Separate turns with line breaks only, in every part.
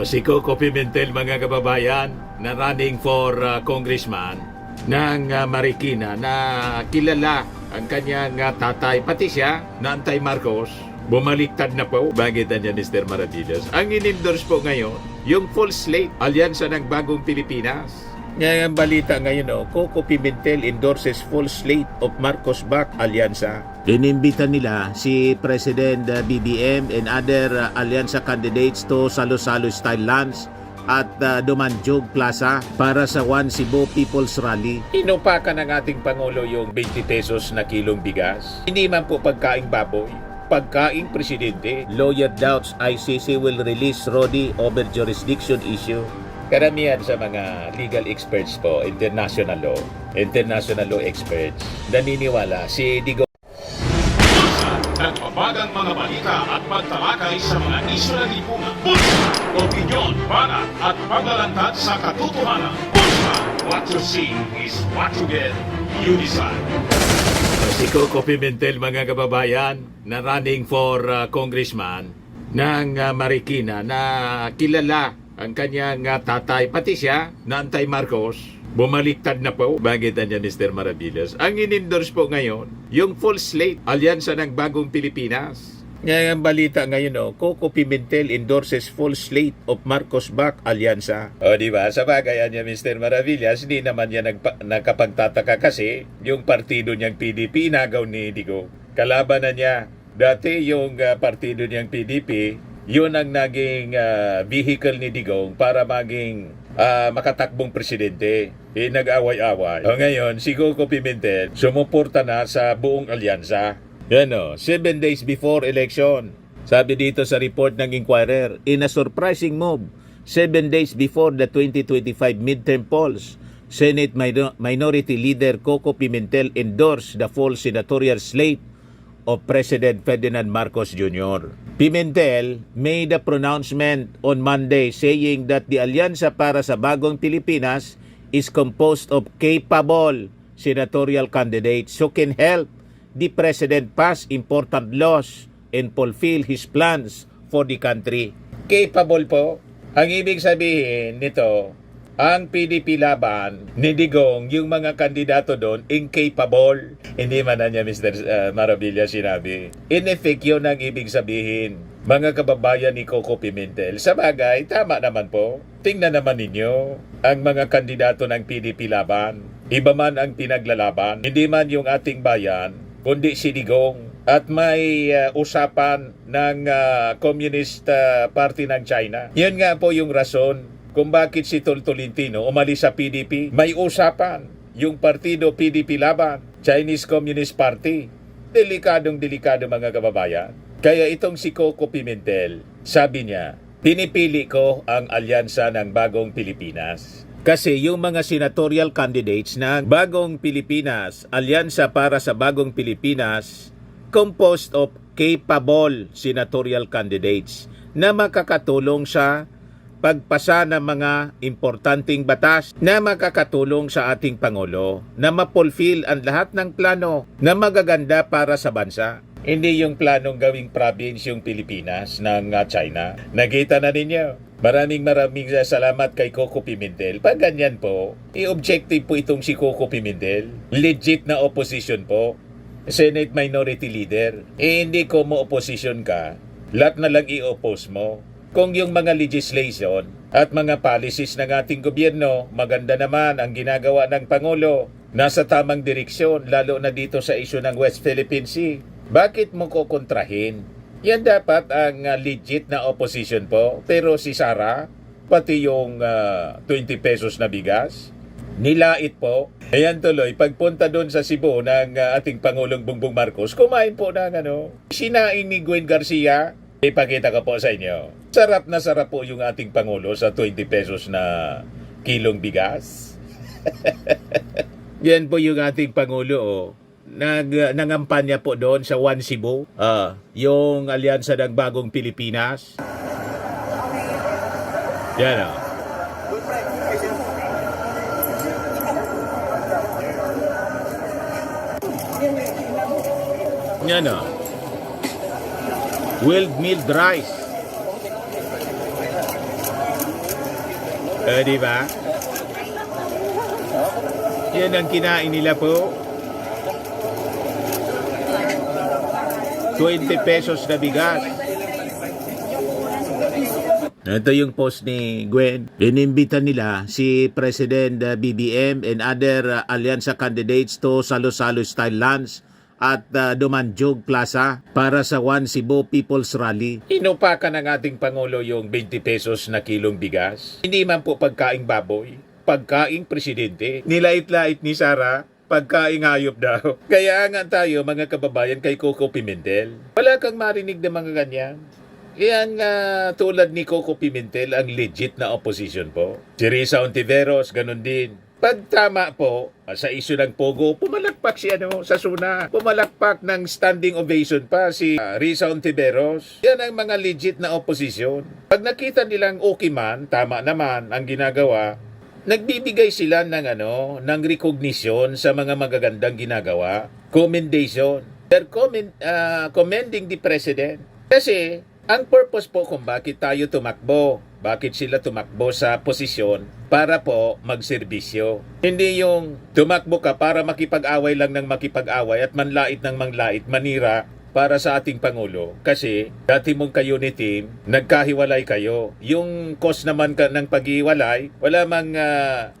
Si Coco Pimentel, mga kababayan, na running for congressman ng Marikina, na kilala ang kanyang tatay, pati siya, na anti-Marcos, bumaliktad na po. Bakit niya, Mr. Maravillas? Ang in-endorse po ngayon, yung full slate, alyansa ng bagong Pilipinas. Ngayon ang balita ngayon, Coco Pimentel endorses full slate of Marcos-backed alyansa.
Inimbita nila si President BBM and other alyansa candidates to Salo-Salo style lunch at Dumanjog Plaza para sa One Cebu People's Rally.
Inupakan ng ating Pangulo yung 20 pesos na kilong bigas. Hindi man po pagkaing baboy, pagkaing presidente.
Lawyer doubts ICC will release Rodi over jurisdiction issue.
Karamihan sa mga legal experts po, international law experts, naniniwala si Digong.
Nagbabagang mga balita at pagtalakay sa mga isyu ng lipunan. Pulsa, opinyon, banat at paglalantad sa katotohanan. Pulsa, what you see is what you get. You decide.
Si Coco Pimentel, mga kababayan, na running for congressman ng Marikina, na kilala ang kanyang tatay, pati siya, na anti-Marcos, bumaliktad na po. Bakit niya, Mr. Maravillas? Ang in-endorse po ngayon, yung full slate, alyansa ng bagong Pilipinas. Ngayon ang balita ngayon, Coco Pimentel endorses full slate of Marcos-backed alyansa. O diba, sa bagay niya, Mr. Maravillas, hindi naman niya nakapagtataka kasi yung partido niyang PDP inagaw ni Digong. Kalaban na niya. Dati yung partido niyang PDP, yun ang naging vehicle ni Digong para maging makatakbong presidente. Nag-away-away. O ngayon, si Coco Pimentel sumuporta na sa buong alyansa. Yan 7 days before election. Sabi dito sa report ng Inquirer, in a surprising move, 7 days before the 2025 midterm polls, Senate Minority Leader Coco Pimentel endorsed the full senatorial slate of President Ferdinand Marcos Jr. Pimentel made a pronouncement on Monday saying that the Alyansa para sa Bagong Pilipinas is composed of capable senatorial candidates who can help the President pass important laws and fulfill his plans for the country. Capable po? Ang ibig sabihin nito, ang PDP laban ni Digong, yung mga kandidato doon, incapable. Hindi man na niya, Mr. Maravilla, sinabi. In effect, yun ang ibig sabihin. Mga kababayan ni Coco Pimentel, sa bagay, tama naman po. Tingnan naman ninyo ang mga kandidato ng PDP laban. Iba man ang pinaglalaban. Hindi man yung ating bayan, kundi si Digong. At may usapan ng Communist Party ng China. Yun nga po yung rason kung bakit si Tolentino umalis sa PDP. May usapan yung partido PDP laban, Chinese Communist Party. Delikado mga kababayan. Kaya itong si Coco Pimentel, sabi niya, pinipili ko ang alyansa ng Bagong Pilipinas. Kasi yung mga senatorial candidates ng Bagong Pilipinas, alyansa para sa Bagong Pilipinas, composed of capable senatorial candidates na makakatulong sa pagpasa ng mga importanteng batas na makakatulong sa ating Pangulo na mapulfill ang lahat ng plano na magaganda para sa bansa. Hindi yung planong gawing province yung Pilipinas ng China. Nakita na ninyo. Maraming salamat kay Coco Pimentel. Pag ganyan po, i-objective po itong si Coco Pimentel. Legit na opposition po. Senate Minority Leader. Hindi ko mo opposition ka. Lahat na lang i-oppose mo. Kung yung mga legislation at mga policies ng ating gobyerno, maganda naman ang ginagawa ng Pangulo, nasa tamang direksyon, lalo na dito sa issue ng West Philippine Sea, bakit mo kukontrahin? Yan dapat ang legit na opposition po. Pero si Sara, pati yung 20 pesos na bigas, nilait po. Ayan tuloy, pagpunta doon sa Cebu ng ating Pangulong Bongbong Marcos, kumain po ng sinaing ni Gwen Garcia. Ipakita ko po sa inyo. Sarap na sarap po yung ating Pangulo sa 20 pesos na kilong bigas. Yan po yung ating Pangulo. Nangampanya po doon sa One Cebu. Yung alyansa ng Bagong Pilipinas. Yan Yan Wild milled rice.
Di ba? Yan ang kinain nila po. 20 pesos na bigas. Ito yung post ni Gwen. Inimbita nila si President BBM and other alyansa candidates to Salo-Salo Style Lunch at Dumanjog Plaza para sa One Cebu People's Rally. Inupakan ng ating Pangulo yung 20 pesos na kilong bigas. Hindi man po pagkaing baboy, pagkaing presidente. Nilait-lait ni Sara, pagkaing hayop daw. Kaya nga tayo mga kababayan kay Coco Pimentel. Wala kang marinig na mga ganyan. Yan tulad ni Coco Pimentel ang legit na opposition po. Si Risa Ontiveros, ganun din. Pag tama po, sa issue ng Pogo, pumalakpak si sa Suna. Pumalakpak ng standing ovation pa si Risa Ontiveros. Yan ang mga legit na opposition. Pag nakita nilang okay man, tama naman ang ginagawa, nagbibigay sila ng ng recognition sa mga magagandang ginagawa. Commendation. They're commending the president. Kasi ang purpose po kung bakit tayo tumakbo, bakit sila tumakbo sa posisyon para po magserbisyo. Hindi yung tumakbo ka para makipag-away lang ng makipag-away at manlait ng manlait, manira para sa ating Pangulo. Kasi dati mong ka-unit team, nagkahiwalay kayo. Yung cause naman ng paghiwalay, wala mang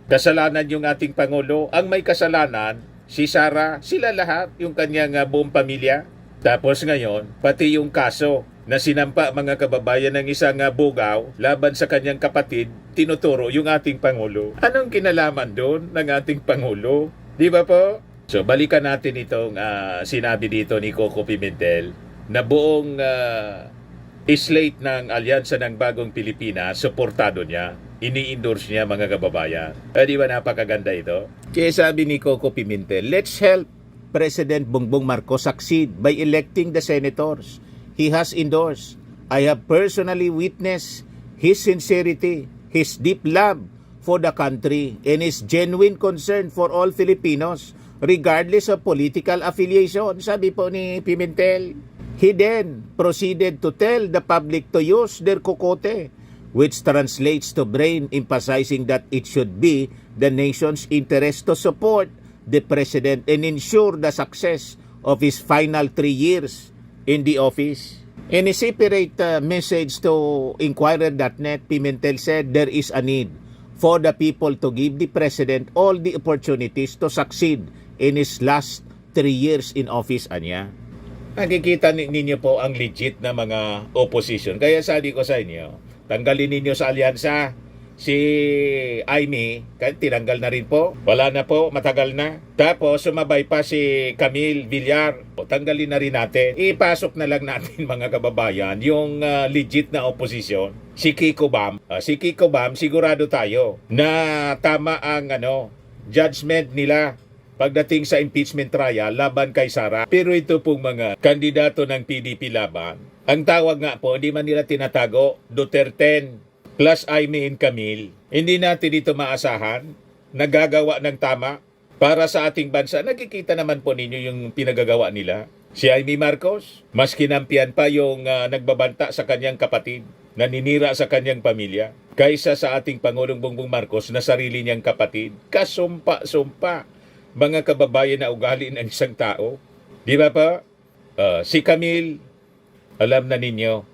kasalanan yung ating Pangulo. Ang may kasalanan, si Sara, sila lahat, yung kanyang buong pamilya. Tapos ngayon, pati yung kaso na sinampa mga kababayan ng isang bugaw laban sa kanyang kapatid, tinuturo yung ating Pangulo. Anong kinalaman doon ng ating Pangulo? Di ba po? So balikan natin itong sinabi dito ni Coco Pimentel na buong slate ng Alyansa ng Bagong Pilipinas, suportado niya, ini-endorse niya mga kababayan. Di ba napakaganda ito? Kaya sabi ni Coco Pimentel, let's help President Bongbong Marcos succeed by electing the senators he has endorsed. I have personally witnessed his sincerity, his deep love for the country, and his genuine concern for all Filipinos, regardless of political affiliation, sabi po ni Pimentel. He then proceeded to tell the public to use their kokote, which translates to brain, emphasizing that it should be the nation's interest to support the president and ensure the success of his final 3 years in the office. In a separate message to Inquirer.net, Pimentel said there is a need for the people to give the president all the opportunities to succeed in his last 3 years in office, anya. Nakikita ninyo po ang legit na mga opposition. Kaya sabi ko sa inyo, tanggalin ninyo sa alyansa si Aimee, tinanggal na rin po. Wala na po, matagal na. Tapos sumabay pa si Camille Villar. Tanggalin na rin natin. Ipasok na lang natin mga kababayan yung legit na opposition. Si Kiko Bam. Si Kiko Bam, sigurado tayo na tama ang judgment nila pagdating sa impeachment trial laban kay Sara. Pero ito pong mga kandidato ng PDP laban, ang tawag nga po, hindi man nila tinatago, Duterte plus Aimee and Camille. Hindi natin dito maasahan na gagawa ng tama para sa ating bansa. Nakikita naman po ninyo yung pinagagawa nila. Si Aimee Marcos, mas kinampihan pa yung nagbabanta sa kanyang kapatid, naninira sa kanyang pamilya, kaysa sa ating Pangulong Bongbong Marcos na sarili niyang kapatid. Kasumpa-sumpa, mga kababayan na ugali ng isang tao. Di ba pa? Si Camille, alam na ninyo,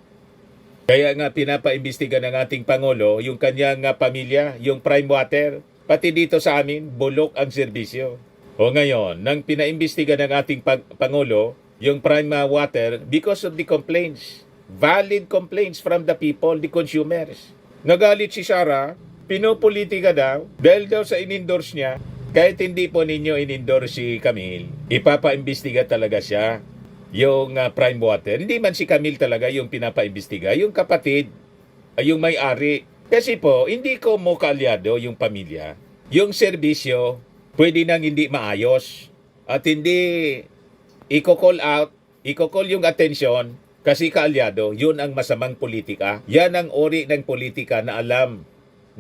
kaya nga pinapaimbestiga ng ating Pangulo yung kanyang pamilya, yung Prime Water, pati dito sa amin, bulok ang serbisyo. O ngayon, nang pinaimbestiga ng ating Pangulo, yung Prime Water, because of the complaints, valid complaints from the people, the consumers. Nagalit si Sara, pinopolitika daw, dahil daw sa in-endorse niya, kahit hindi po ninyo in-endorse si Camille, ipapaimbestiga talaga siya. Yung Prime Water, hindi man si Camille talaga yung pinapaimbestiga, yung kapatid, yung may-ari. Kasi po, hindi ko mo kaalyado yung pamilya. Yung serbisyo, pwede nang hindi maayos. At hindi i-call out, i-call yung atensyon, kasi kaalyado, yun ang masamang politika. Yan ang ori ng politika na alam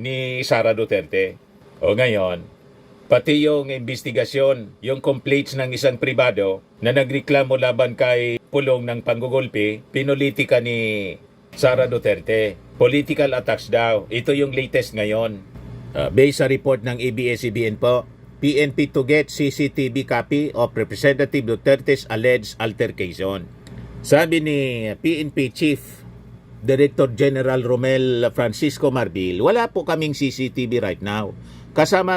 ni Sara Duterte. O ngayon, pati yung investigasyon, yung complaints ng isang pribado na nagreklamo laban kay pulong ng panggugulpi, pinulitika ni Sara Duterte. Political attacks daw. Ito yung latest ngayon. Based sa report ng ABS-CBN po, PNP to get CCTV copy of Representative Duterte's alleged altercation. Sabi ni PNP Chief Director General Romel Francisco Marbil, wala po kaming CCTV right now. Kasama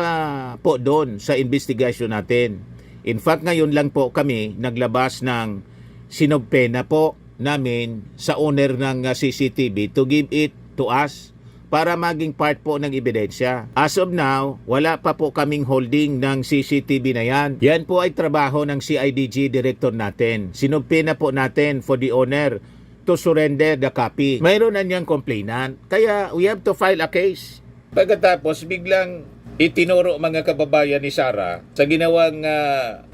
po doon sa investigation natin. In fact, ngayon lang po kami naglabas ng sinobpena po namin sa owner ng CCTV to give it to us para maging part po ng ebidensya. As of now, wala pa po kaming holding ng CCTV na yan. Yan po ay trabaho ng CIDG director natin. Sinubpina po natin for the owner to surrender the copy. Mayroon na niyang complainant, kaya we have to file a case. Pagkatapos, biglang itinuro mga kababayan ni Sara sa ginawang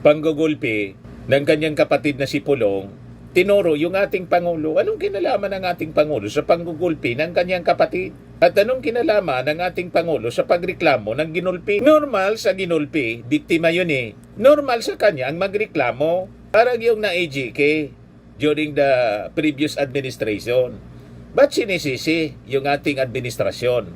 panggugulpi ng kanyang kapatid na si Pulong, tinuro yung ating Pangulo. Anong kinalaman ng ating Pangulo sa panggugulpi ng kanyang kapatid? At anong kinalaman ng ating Pangulo sa pagreklamo ng ginulpi? Normal sa ginulpi, biktima yun eh. Normal sa kanya ang magreklamo. Parang yung na-AGK during the previous administration. Ba't sinisisi yung ating administrasyon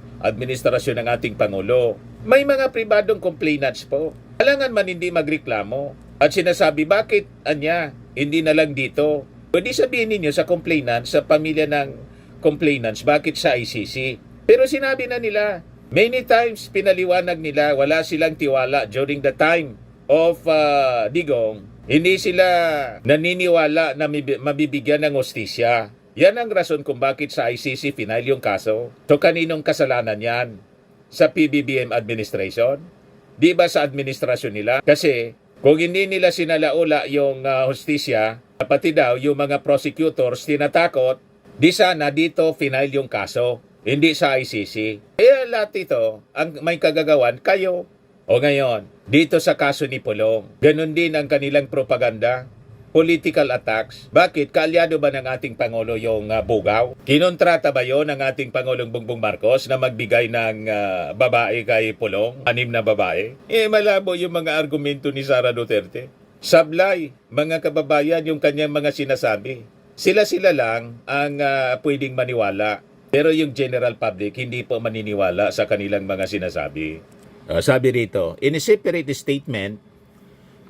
ng ating Pangulo? May mga pribadong complainants po. Alangan man hindi magreklamo. At sinasabi, bakit hindi na lang dito? Pwede sabihin ninyo sa complainants, sa pamilya ng complainants, bakit sa ICC? Pero sinabi na nila, many times pinaliwanag nila, wala silang tiwala during the time of Digong. Hindi sila naniniwala na mabibigyan ng hustisya. Yan ang rason kung bakit sa ICC final yung kaso. So kaninong kasalanan yan? Sa PBBM administration? Di ba sa administrasyon nila? Kasi kung hindi nila sinalaula yung hustisya, pati daw yung mga prosecutors tinatakot, di sana dito final yung kaso, hindi sa ICC. Kaya lahat ito, ang may kagagawan, kayo. O ngayon, dito sa kaso ni Pulong, ganun din ang kanilang propaganda, political attacks. Bakit? Kaalyado ba ng ating Pangulo yung bugaw? Kinontrata ba yon ng ating Pangulong Bongbong Marcos na magbigay ng babae kay Pulong? 6 na babae? Malabo yung mga argumento ni Sara Duterte. Sablay, mga kababayan, yung kanyang mga sinasabi. Sila-sila lang ang pwedeng maniwala. Pero yung general public, hindi po maniniwala sa kanilang mga sinasabi. Sabi rito, in a separate statement,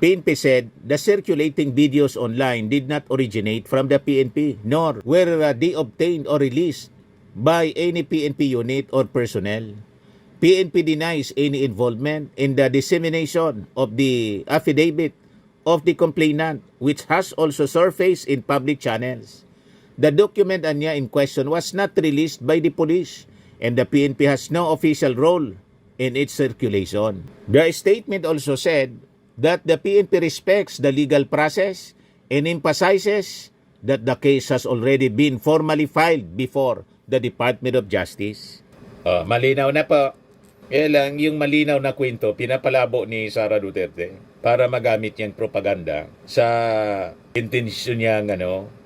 PNP said the circulating videos online did not originate from the PNP, nor were they obtained or released by any PNP unit or personnel. PNP denies any involvement in the dissemination of the affidavit of the complainant, which has also surfaced in public channels. The document in question was not released by the police, and the PNP has no official role in its circulation. The statement also said that the PNP respects the legal process and emphasizes that the case has already been formally filed before the Department of Justice. Malinaw na po. Kaya lang, yung malinaw na kwento, pinapalabo ni Sara Duterte para magamit niyang propaganda sa intensyon niyang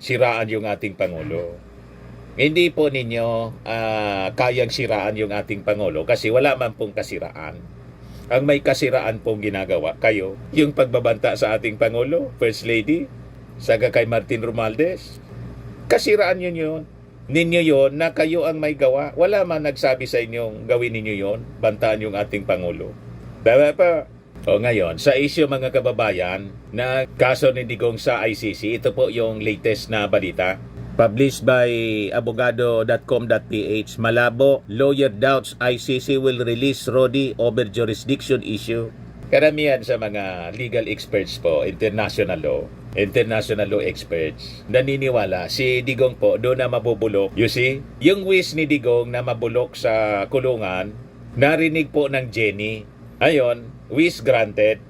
siraan yung ating Pangulo. Hindi po ninyo kayang siraan yung ating Pangulo kasi wala man pong kasiraan. Ang may kasiraan pong ginagawa kayo, yung pagbabanta sa ating Pangulo, First Lady, saka kay Martin Romualdez. Kasiraan ninyo yun na kayo ang may gawa. Wala man nagsabi sa inyong gawin ninyo yon, bantaan yung ating Pangulo. Tama pa. O ngayon, sa issue mga kababayan, na kaso ni Digong sa ICC, ito po yung latest na balita. Published by abogado.com.ph, malabo, lawyer doubts ICC will release Rodi over jurisdiction issue. Karamihan sa mga legal experts po, international law experts, naniniwala si Digong po doon na mabubulok. You see, yung wish ni Digong na mabulok sa kulungan, narinig po ng Jenny. Ayon, wish granted.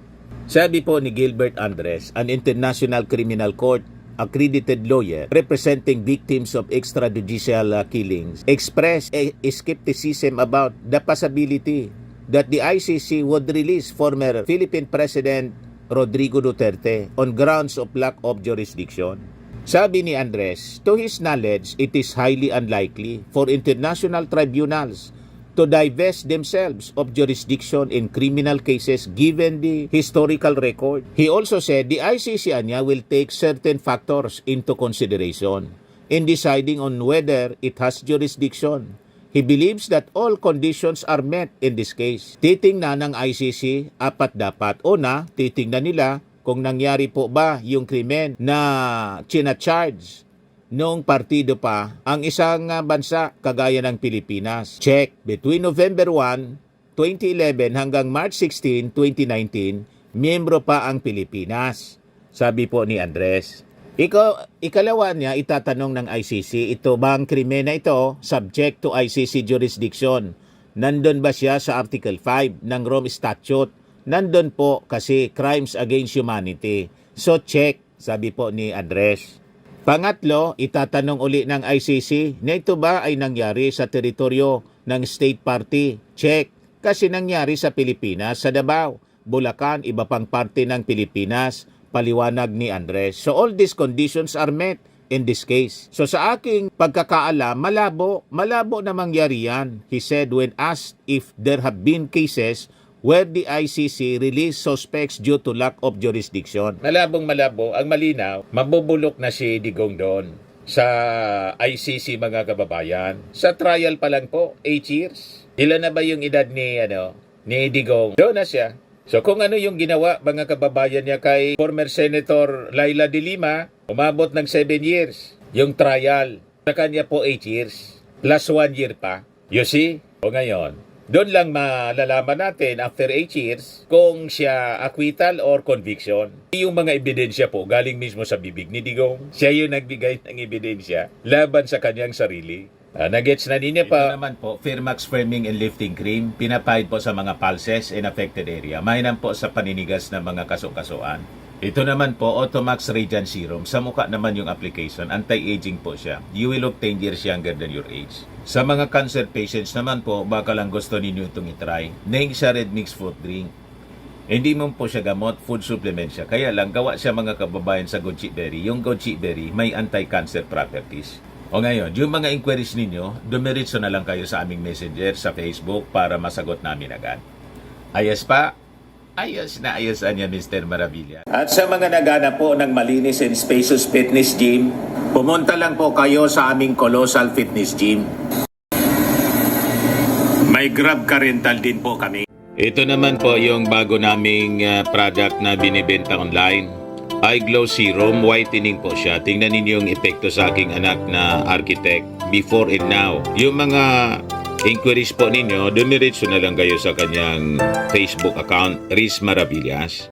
Sabi po ni Gilbert Andres, an international criminal court accredited lawyer representing victims of extrajudicial killings, expressed a skepticism about the possibility that the ICC would release former Philippine President Rodrigo Duterte on grounds of lack of jurisdiction. Sabi ni Andres, to his knowledge, it is highly unlikely for international tribunals to divest themselves of jurisdiction in criminal cases given the historical record. He also said the ICC will take certain factors into consideration in deciding on whether it has jurisdiction. He believes that all conditions are met in this case. Titingnan ng ICC, apat dapat. Una, titingnan nila kung nangyari po ba yung krimen na china-charge noong partido pa ang isang bansa kagaya ng Pilipinas. Check. Between November 1, 2011 hanggang March 16, 2019, miyembro pa ang Pilipinas. Sabi po ni Andres. Ikalawa niya, itatanong ng ICC, ito bang krimen na ito subject to ICC jurisdiction? Nandun ba siya sa Article 5 ng Rome Statute? Nandun po kasi crimes against humanity. So check, sabi po ni Andres. Pangatlo, itatanong uli ng ICC na ito ba ay nangyari sa teritoryo ng state party? Check, kasi nangyari sa Pilipinas, sa Davao, Bulacan, iba pang parte ng Pilipinas, paliwanag ni Andres. So all these conditions are met in this case. So sa aking pagkakaalam, malabo na mangyari yan. He said when asked if there have been cases where the ICC released suspects due to lack of jurisdiction. Malabo, ang malinaw, mabubulok na si Digong doon sa ICC mga kababayan. Sa trial pa lang po, 8 years. Ilan na ba yung edad ni Digong? Doon na siya. So kung ano yung ginawa mga kababayan niya kay former Senator Laila de Lima, umabot ng 7 years. Yung trial, sa kanya po 8 years. Plus 1 year pa. You see? O ngayon, doon lang malalaman natin after 8 years kung siya acquittal or conviction. Yung mga ebidensya po galing mismo sa bibig ni Digong. Siya yung nagbigay ng ebidensya laban sa kanyang sarili. Nagets na ninyo pa. Ito naman po, Firmax Firming and Lifting Cream, pinapahid po sa mga pulses in affected area. Mainam po sa paninigas ng mga kaso-kasuan. Ito naman po, Automax Radiant Serum. Sa mukha naman yung application, anti-aging po siya. You will look 10 years younger than your age. Sa mga cancer patients naman po, baka lang gusto ninyo itong itry. Naing siya red mixed fruit drink. Hindi mo po siya gamot, food supplement siya. Kaya lang, gawa siya mga kababayan sa goji berry. Yung goji berry, may anti-cancer properties. O ngayon, yung mga inquiries ninyo, dumiritso na lang kayo sa aming messenger sa Facebook para masagot namin agad. Ayos pa? Ayos na ayos niya, Mr. Maravilla. At sa mga naghanap po ng malinis and spacious fitness gym, pumunta lang po kayo sa aming Colossal Fitness Gym. May Grab car rental din po kami. Ito naman po yung bago naming product na binibenta online. Eye Glow Serum, whitening po siya. Tingnan ninyo yung epekto sa aking anak na architect before and now. Yung mga inquiries po ninyo, dumiretso na lang kayo sa kanyang Facebook account, Riz Maravillas.